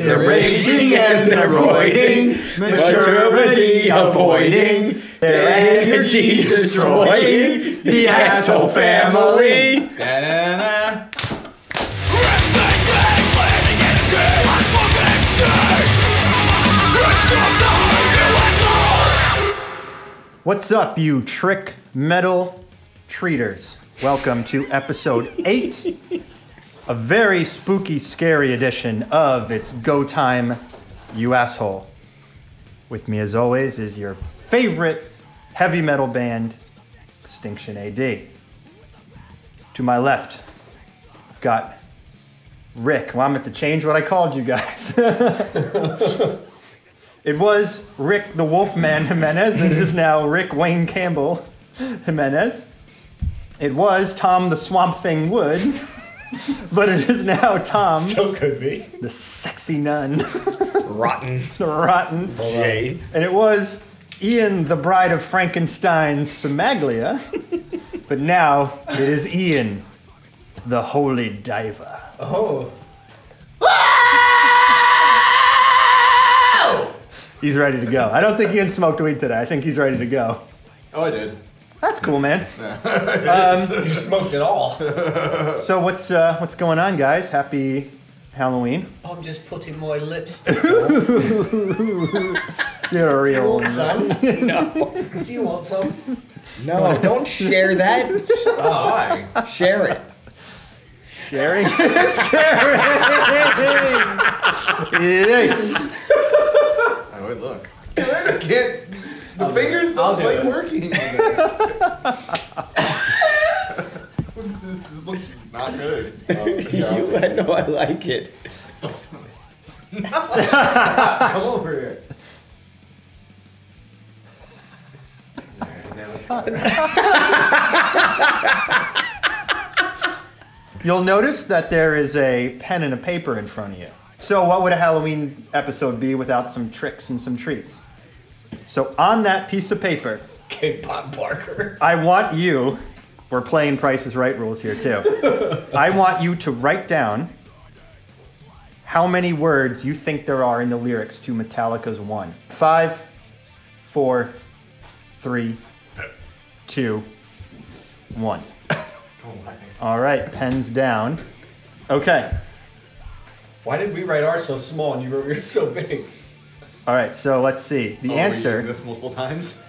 They're raging and they're roiding, maturity avoiding, their energy destroying the asshole family. Da-da-da. What's up, you trick metal treaters? Welcome to episode 8, a very spooky, scary edition of It's Go Time, You Asshole. With me, as always, is your favorite heavy metal band, Extinction A.D. To my left, I've got Rick. Well, I'm going to change what I called you guys. It was Rick the Wolfman Jimenez. It is now Rick Wayne Campbell Jimenez. It was Tom the Swamp Thing Wood, but it is now Tom. Still could be. The sexy nun. Rotten. The rotten. Jay. And it was Ian the Bride of Frankenstein's Samaglia, but now it is Ian the Holy Diver. Oh. He's ready to go. I don't think Ian smoked weed today. I think he's ready to go. Oh, I did. That's cool, man. You smoked it all. So what's going on, guys? Happy Halloween. I'm just putting my lipstick on. You're a Do you real want some? No. Do you want some? No, don't share that. Oh, hi. Share it. Sharing is caring. It is. Oh, wait, look. I can't. The fingers I'll don't do like it. working. This looks not good. I know I like it. Come over here. You'll notice that there is a pen and a paper in front of you. So what would a Halloween episode be without some tricks and some treats? So on that piece of paper, Okay, Bob Barker. I want you, we're playing Price is Right rules here too. I want you to write down how many words you think there are in the lyrics to Metallica's One. 5, 4, 3, 2, 1. All right, pens down. Okay. Why did we write ours so small and you wrote yours so big? All right, so let's see. The We're using answer this multiple times.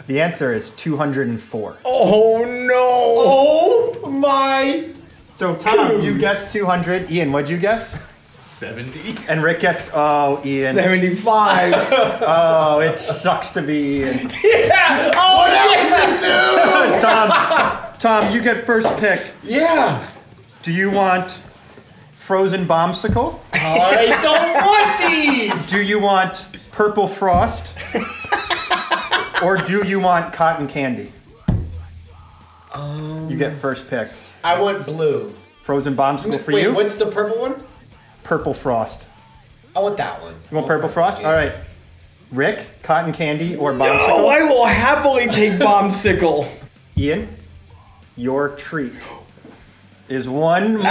is 204. Oh no! Oh my! So Tom, you guessed 200. Ian, what'd you guess? 70. And Rick guessed, oh, Ian. 75. Oh, it sucks to be Ian. Yeah! Oh yes! Tom, you get first pick. Yeah! Do you want Frozen Bombsicle? I don't want these! Do you want Purple Frost? Or do you want Cotton Candy? You get first pick. I want blue. Frozen Bombsicle for Wait, you? what's the purple one? Purple Frost. I want that one. You want Purple Frost? Yeah. All right. Rick, Cotton Candy or Bombsicle? Oh, I will happily take Bombsicle. Ian, your treat is one.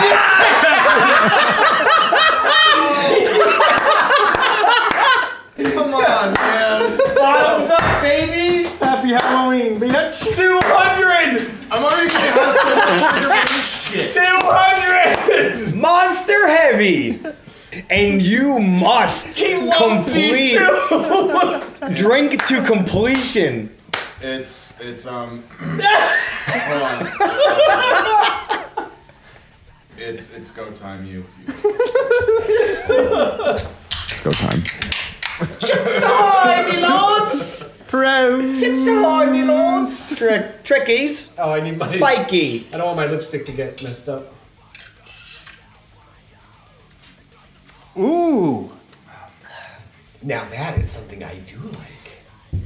Come on, man. Bottoms up, baby! Happy Halloween, bitch! 200! I'm already getting hostile for this shit. 200! Monster heavy! And you must complete. Drink to completion. It's hold on. It's go time, you. It's go time. Chips ahoy, me lords! Pro! Chips ahoy, me lords! Trickies. Oh, I need my... Spiky. I don't want my lipstick to get messed up. Ooh! Now that is something I do like.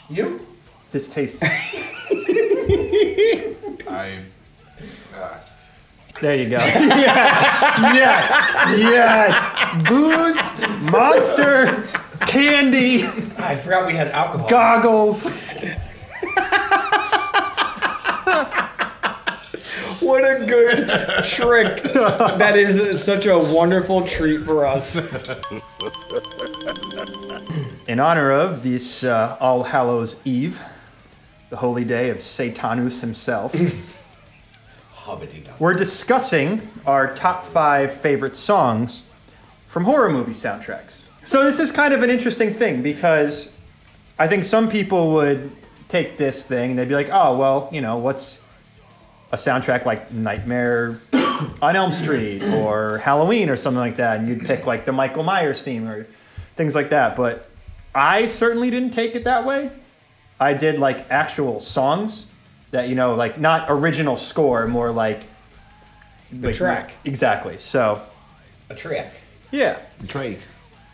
You? This tastes. There you go. Yes! Yes! Booze, monster, candy, I forgot we had alcohol. What a good Trick. That is such a wonderful treat for us. In honor of this All Hallows Eve, the holy day of Satanus himself, we're discussing our top 5 favorite songs from horror movie soundtracks. So this is kind of an interesting thing because I think some people would take this thing and they'd be like, oh, well, you know, what's a soundtrack like Nightmare on Elm Street or Halloween or something like that, and you'd pick like the Michael Myers theme or things like that. But I certainly didn't take it that way. I did like actual songs that, you know, like not original score, more like The track. Exactly. So A track. yeah, Drake.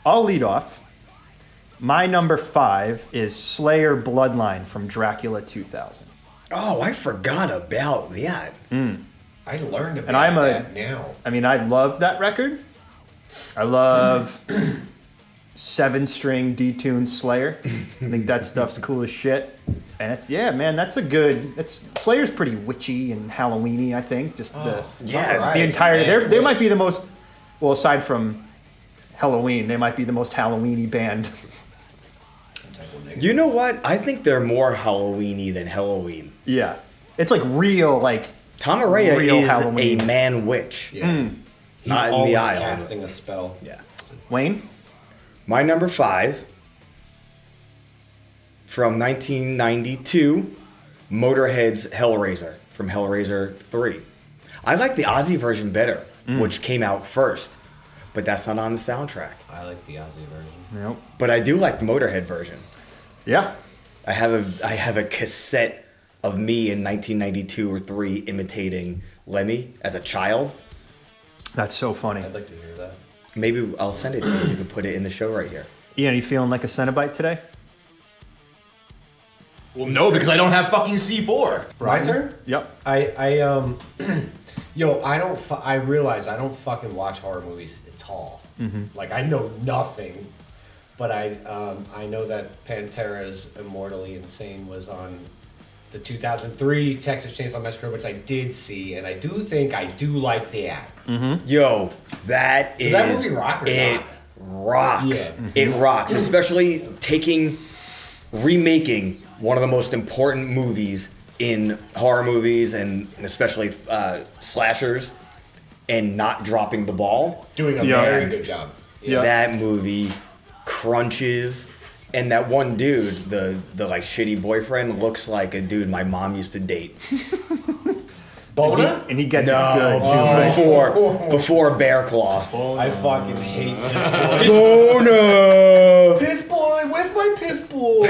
I'll lead off. My number 5 is Slayer Bloodline from Dracula 2000. Oh, I forgot about that. I learned about I'm that now. I mean, I love that record. I love 7-string detuned Slayer. I think that stuff's cool as shit. And it's, yeah, man, that's a good, Slayer's pretty witchy and Halloweeny, I think. Just the entire, they might be the most, well, aside from Halloween, they might be the most Halloweeny band. You know what? I think they're more Halloweeny than Halloween. Yeah. It's like real, like, Tom Araya real is Halloween. a man witch. Yeah. He's Not in always the aisle. casting a spell. Yeah. Wayne? My number 5 from 1992, Motorhead's Hellraiser from Hellraiser 3. I like the Ozzy version better, which came out first, but that's not on the soundtrack. I like the Ozzy version. Nope. But I do like the Motorhead version. Yeah. I have a cassette of me in 1992 or 3 imitating Lemmy as a child. That's so funny. I'd like to hear that. Maybe I'll send it to you. You can put it in the show right here. Ian, are you feeling like a Cenobite today? Well, no, because I don't have fucking C4. My turn? Yep. Yo, I realize I don't fucking watch horror movies at all. Like, I know nothing, but I know that Pantera's Immortally Insane was on the 2003 Texas Chainsaw Massacre, which I did see, and I do think I do like that. Yo, that Does that movie rock or it not? rocks. Yeah. It rocks, especially remaking one of the most important movies in horror movies and especially slashers, and not dropping the ball. Doing a Yeah. very good job. Yeah. That movie crunches, and that one dude, the like shitty boyfriend, looks like a dude my mom used to date. Bona? And he gets No, you good, too, right? before Bear Claw. I fucking hate Piss Boy. Oh no! Piss Boy, where's my Piss Boy?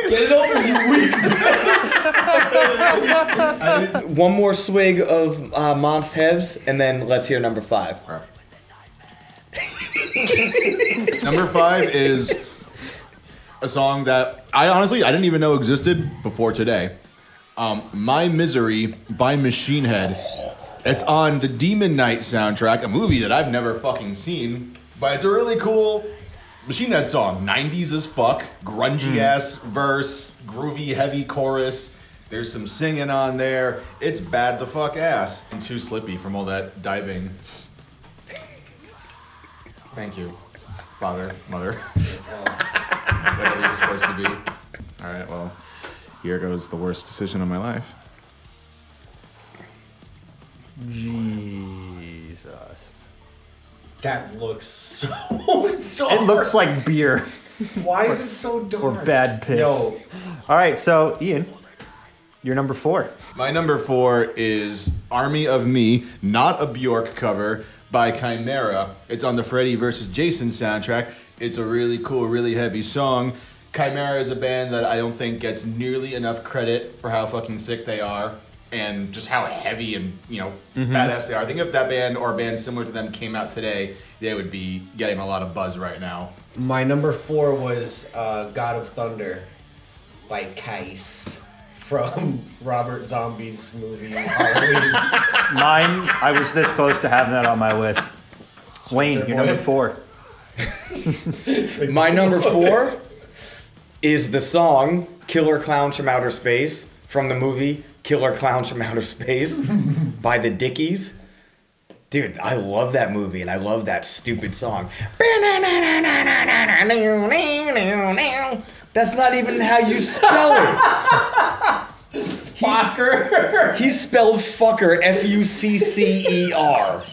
Get it over, you weak. One more swig of Monst Hevs, and then let's hear number 5. Number 5 is a song that I didn't even know existed before today. My Misery by Machine Head. It's on the Demon Knight soundtrack, a movie that I've never fucking seen, but it's a really cool Machine Head song. 90s as fuck, grungy ass verse, groovy heavy chorus. There's some singing on there. It's bad the fuck ass. I'm too slippy from all that diving. Thank you, father, mother. Whatever you're supposed to be. All right, well, here goes the worst decision of my life. Jesus. That looks so dark. It looks like beer Why is it so dark? or bad piss. Yo, All right, so Ian, you're number 4. My number 4 is Army of Me, not a Bjork cover, by Chimera. It's on the Freddy vs. Jason soundtrack. It's a really cool, really heavy song. Chimera is a band that I don't think gets nearly enough credit for how fucking sick they are and just how heavy and, badass they are. I think if that band or a band similar to them came out today, they would be getting a lot of buzz right now. my number 4 was God of Thunder by Kais from Robert Zombie's movie Halloween. Mine, I was this close to having that on my list. Wayne, you're number 4. My number 4 is the song Killer Clowns from Outer Space from the movie Killer Clowns from Outer Space by the Dickies. Dude, I love that movie and I love that stupid song. That's not even how you spell it. Fucker. He spelled fucker Fuccer.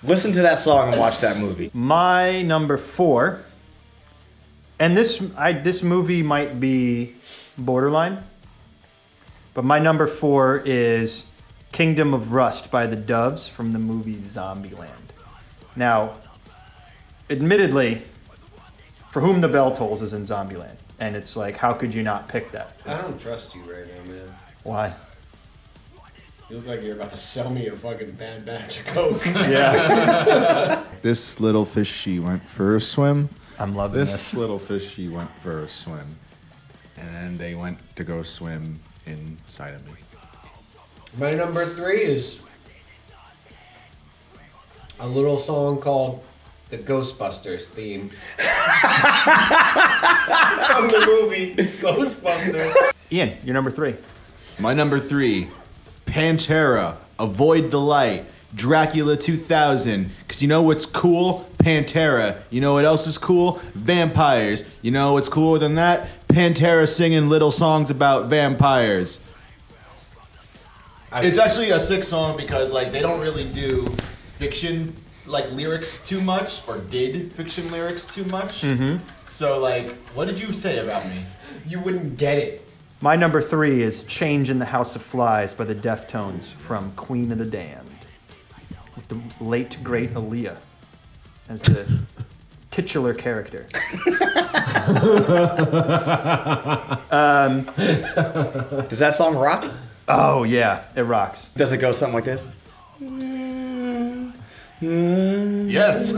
Listen to that song and watch that movie. My number 4, and this movie might be borderline, but my number 4 is Kingdom of Rust by the Doves from the movie Zombieland. Now, admittedly, For Whom the Bell Tolls is in Zombieland, and it's like, how could you not pick that? I don't trust you right now, man. Why? You look like you're about to sell me a fucking bad batch of Coke. Yeah. This little fish, she went for a swim. I'm loving This this. little fish, she went for a swim. And then they went to go swim inside of me. My number 3 is a little song called the Ghostbusters theme from the movie Ghostbusters. Ian, you're number 3. My number 3, Pantera, Avoid the Light, Dracula 2000. Because you know what's cool? Pantera. You know what else is cool? Vampires. You know what's cooler than that? Pantera singing little songs about vampires. It's actually a sick song because like they don't really do fiction like lyrics too much, or did fiction lyrics too much. Mm-hmm. So like, what did you say about me? You wouldn't get it. My number 3 is Change in the House of Flies by the Deftones from Queen of the Damned, with the late, great Aaliyah as the titular character. Does that song rock? Oh, yeah, it rocks. Does it go something like this? Yes.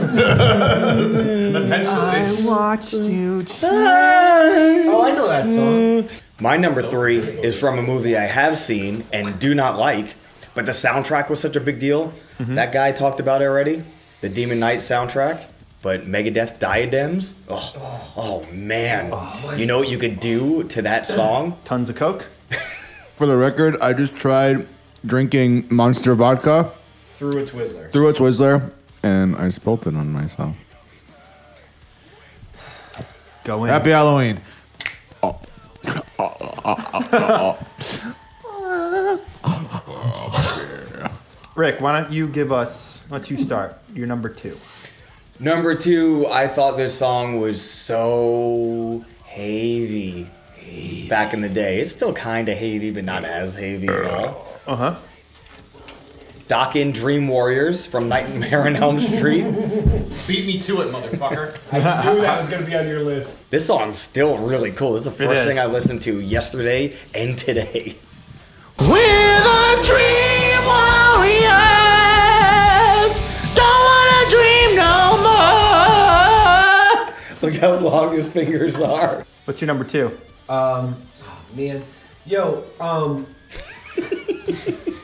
Essentially. Watched you Oh, I know that song. My number 3 is from a movie I have seen and do not like, but the soundtrack was such a big deal. Mm-hmm. That guy talked about it already, the Demon Knight soundtrack. But Megadeth Diadems, oh man. You know what you could do to that song? Tons of Coke. For the record, I just tried drinking Monster vodka Through a Twizzler. through a Twizzler, and I spilt it on myself. Go in. Happy Halloween. Rick, why don't you start? You're number 2. Number 2, I thought this song was so heavy back in the day. It's still kind of heavy, but not as heavy at all. Uh-huh. Dokken Dream Warriors from Nightmare on Elm Street. Beat me to it, motherfucker. I knew that was going to be on your list. This song's still really cool. This is the first is. thing I listened to yesterday and today. We're the Dream Warriors. Don't wanna dream no more. Look how long his fingers are. What's your number 2? Oh, man. Yo,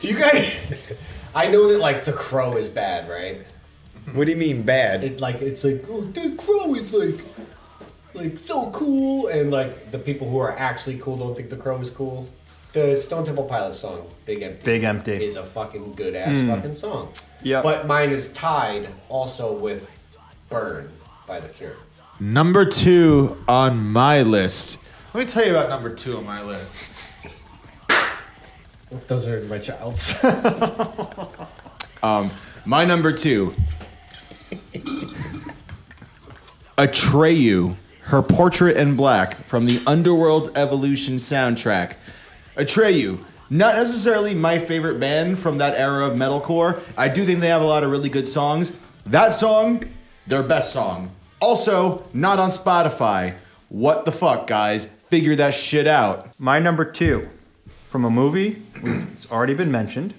do you guys... I know that, like, The Crow is bad, right? What do you mean bad? It's like, oh, The Crow is, like, so cool. And, like, the people who are actually cool don't think The Crow is cool. The Stone Temple Pilots song, Big Empty. Big Empty. Is a fucking good-ass fucking song. Yep. But mine is tied also with Burn by The Cure. Number 2 on my list. Let me tell you about number 2 on my list. Those are my child's. My number 2. Atreyu, Her Portrait in Black from the Underworld Evolution soundtrack. Atreyu, not necessarily my favorite band from that era of metalcore. I do think they have a lot of really good songs. That song, their best song. Also, not on Spotify. What the fuck, guys? Figure that shit out. My number 2, from a movie, it's already been mentioned,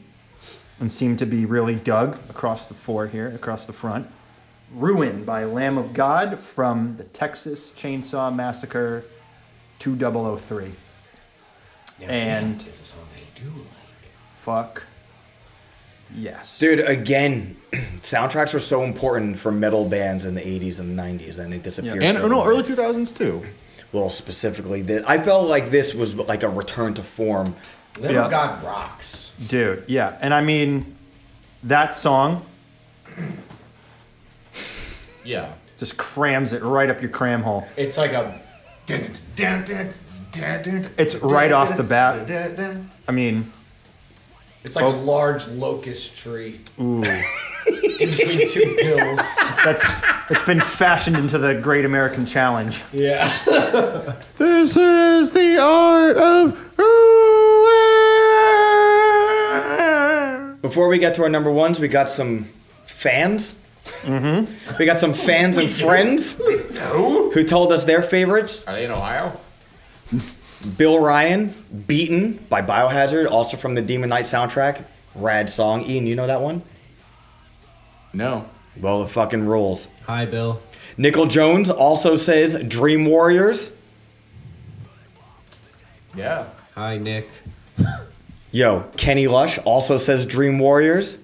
and seemed to be really dug across the front. Ruin by Lamb of God from the Texas Chainsaw Massacre 2003. And it's a song I do like. fuck Yes. Dude, again, soundtracks were so important for metal bands in the 80s and 90s, and they disappeared. And for a no, little early bit. 2000s too. Well, specifically, I felt like this was like a return to form. Lamb Yeah. of God rocks. Dude, yeah. And I mean, that song Yeah. just crams it right up your cram hole. It's like a. It's right off the bat. I mean, It's like a large locust tree ooh. in between two hills. It's been fashioned into the Great American Challenge. Yeah. This is the art of. Before we get to our number ones, we got some fans. Mm-hmm. We got some fans and friends who told us their favorites. Are they in Ohio? Bill Ryan, Beaten by Biohazard, also from the Demon Knight soundtrack. Rad song. Ian, you know that one? No. Well, it fucking rules. Hi, Bill. Nickel Jones also says Dream Warriors. Yeah. Hi, Nick. Yo, Kenny Lush also says Dream Warriors.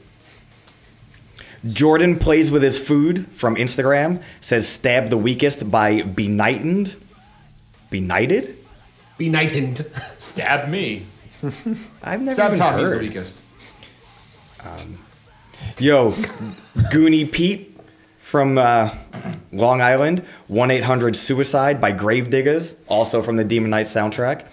Jordan Plays With His Food from Instagram says Stab the Weakest by Benighted. Benighted? Benighted. Stab me. I've never Stab even Tommy's the heard. weakest. Yo, Goonie Pete from Long Island. 1-800-Suicide by Gravediggers, also from the Demon Knight soundtrack.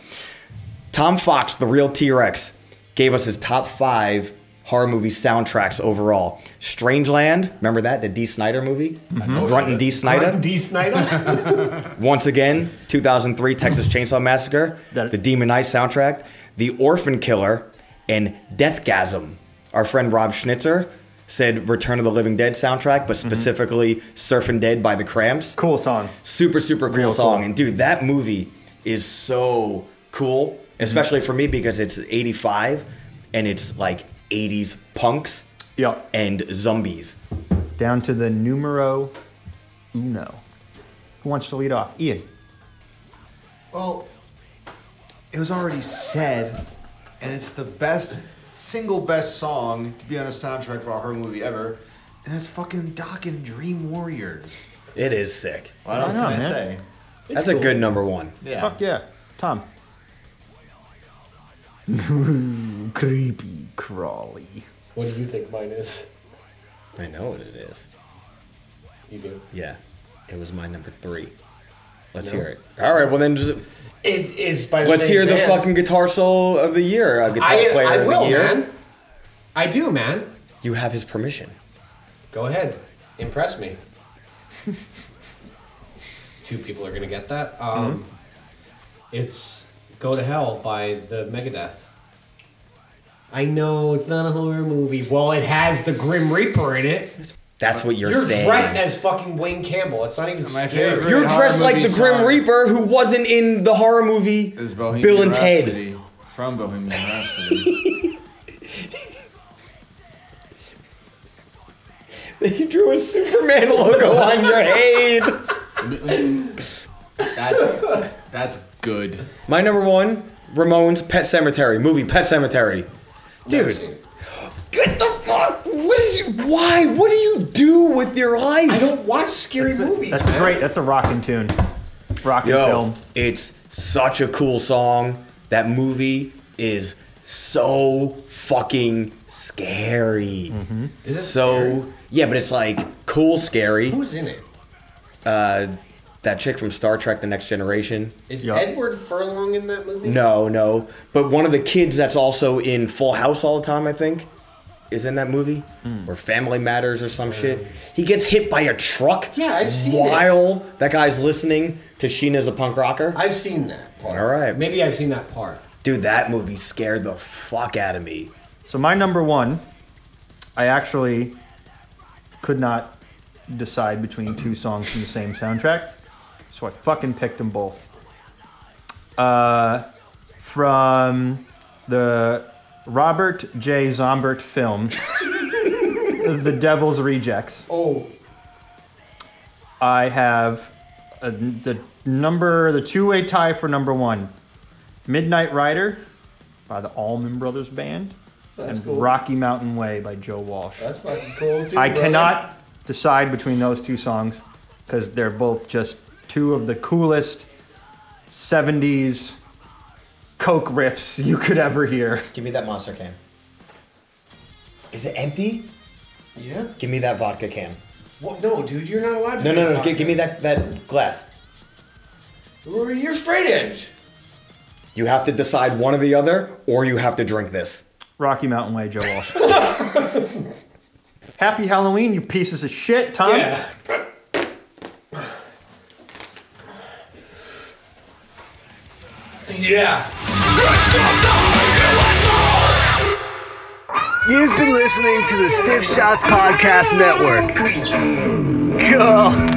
Tom Fox, the real T-Rex, gave us his top 5 horror movie soundtracks overall. Strangeland, remember that? The D. Snyder movie? Grunt and D. Snyder. D. Snyder. Once again, 2003 Texas Chainsaw Massacre, That- the Demon Knight soundtrack, The Orphan Killer, and Deathgasm. Our friend Rob Schnitzer said Return of the Living Dead soundtrack, but specifically Surfin' Dead by the Cramps. Cool song. Super, super cool Real song. cool. And dude, that movie is so cool, especially for me because it's 85 and it's like 80s punks Yep. and zombies. Down to the numero uno. Who wants to lead off? Ian. Well, it was already said, and it's the single best song to be on a soundtrack for a horror movie ever, and that's fucking Doc and Dream Warriors. It is sick. What else Why not, can I man? say? That's a good number one. Yeah. Fuck yeah. Tom. Creepy crawly. What do you think mine is? I know what it is. You do. Yeah, it was my number 3. Let's No. hear it. All right, well then, just, It is by the let's same hear the band. fucking guitar solo of the year. Guitar player I of will, the year. man. I do, man. You have his permission. Go ahead. Impress me. 2 people are going to get that. It's Go to Hell by the Megadeth. I know it's not a horror movie. Well, it has the Grim Reaper in it. That's what you're, You're saying. dressed as fucking Wayne Campbell. It's not even My scary. favorite You're horror dressed like movie the Grim song Reaper who wasn't in the horror movie is Bohemian Bill and Rhapsody Ted. from Bohemian Rhapsody. You drew a Superman logo on your head. That's good. My number 1, Ramones, Pet Cemetery. Movie, Pet Cemetery. Never Dude, seen it. get the fuck. Why? What do you do with your life? I don't watch scary movies. That's man. great. That's a rockin' tune. Rockin' Yo, film. it's such a cool song. That movie is so fucking scary. Is it So, scary? yeah, but it's like cool scary. Who's in it? That chick from Star Trek The Next Generation. Is Yeah. Edward Furlong in that movie? No. But one of the kids that's also in Full House all the time, I think, is in that movie. Or Family Matters or some shit. He gets hit by a truck Yeah, I've seen it. while that guy's listening to Sheena's a Punk Rocker. I've seen that part. All right. Maybe I've seen that part. Dude, that movie scared the fuck out of me. So my number 1, I actually could not decide between 2 songs from the same soundtrack. So I fucking picked them both. From the Robert J. Zombert film, The Devil's Rejects, Oh, I have the 2-way tie for number 1. Midnight Rider by the Allman Brothers Band. That's and cool. Rocky Mountain Way by Joe Walsh. That's fucking cool too. I brother. cannot decide between those two songs because they're both just two of the coolest 70s Coke riffs you could ever hear. Give me that monster can. Is it empty? Yeah. Give me that vodka can. What? No, dude, you're not allowed to. No, drink no, no. vodka. Give me that glass. You're straight edge. You have to decide one or the other, or you have to drink this. Rocky Mountain Way, Joe Walsh. Happy Halloween, you pieces of shit, Tom. Yeah. Yeah. You've been listening to the Stiff Shots Podcast Network. Cool.